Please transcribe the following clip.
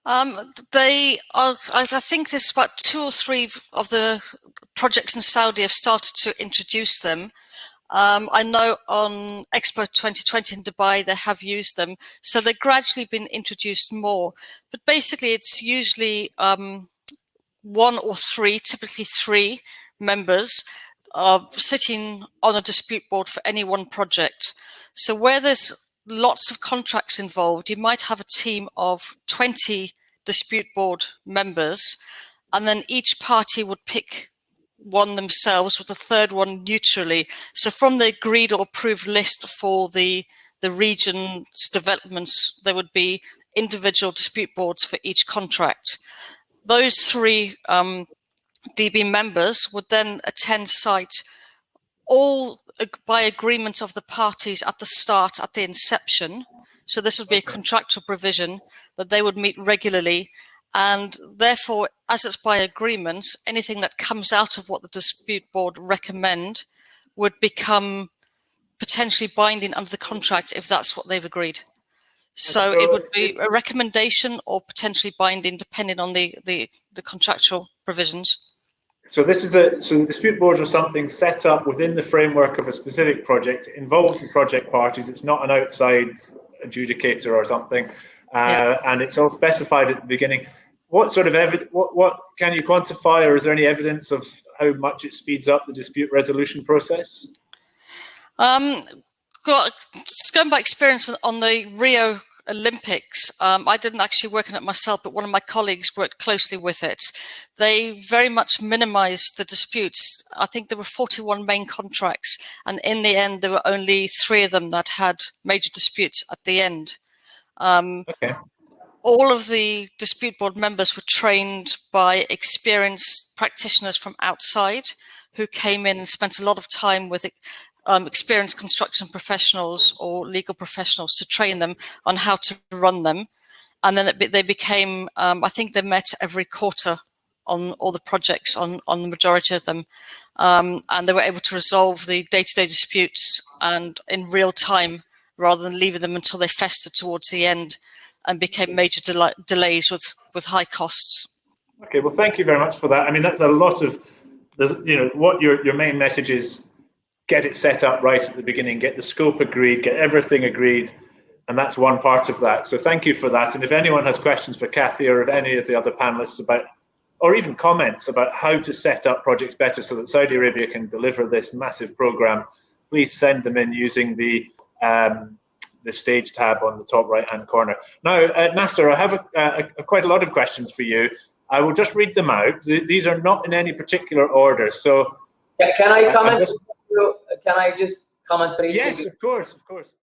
They are, I think there's about 2 or 3 of the projects in Saudi have started to introduce them. I know on Expo 2020 in Dubai, they have used them. So they've gradually been introduced more. But basically, it's usually 1 or 3, typically 3 members, sitting on a dispute board for any one project. So where there's lots of contracts involved, you might have a team of 20 dispute board members, and then each party would pick one themselves with a third one neutrally. So from the agreed or approved list for the region's developments, there would be individual dispute boards for each contract. Those 3 DB members would then attend site, all by agreement of the parties at the start, at the inception. So this would be a contractual provision that they would meet regularly, and therefore, as it's by agreement, anything that comes out of what the dispute board recommend would become potentially binding under the contract if that's what they've agreed. So it would be a recommendation or potentially binding, depending on the contractual provisions. So this is so the dispute boards are something set up within the framework of a specific project. It involves the project parties. It's not an outside adjudicator or something, and it's all specified at the beginning. What sort of what can you quantify, or is there any evidence of how much it speeds up the dispute resolution process? Just going by experience on the Rio Olympics, I didn't actually work on it myself, but one of my colleagues worked closely with it. They very much minimized the disputes. I think there were 41 main contracts, and in the end, there were only 3 of them that had major disputes at the end. All of the dispute board members were trained by experienced practitioners from outside who came in and spent a lot of time with experienced construction professionals or legal professionals to train them on how to run them. And then they became, I think they met every quarter on all the projects, on the majority of them. And they were able to resolve the day-to-day disputes and in real time, rather than leaving them until they festered towards the end and became major delays with high costs. Okay, well, thank you very much for that. I mean, that's a lot of, what your main message is: get it set up right at the beginning, get the scope agreed, get everything agreed, and that's one part of that. So thank you for that. And if anyone has questions for Kathy or if any of the other panelists about, or even comments about how to set up projects better so that Saudi Arabia can deliver this massive program, please send them in using the stage tab on the top right-hand corner. Now, Nasser, I have quite a lot of questions for you. I will just read them out. These are not in any particular order. So, can I comment? Can I just comment briefly? Yes, of course, of course.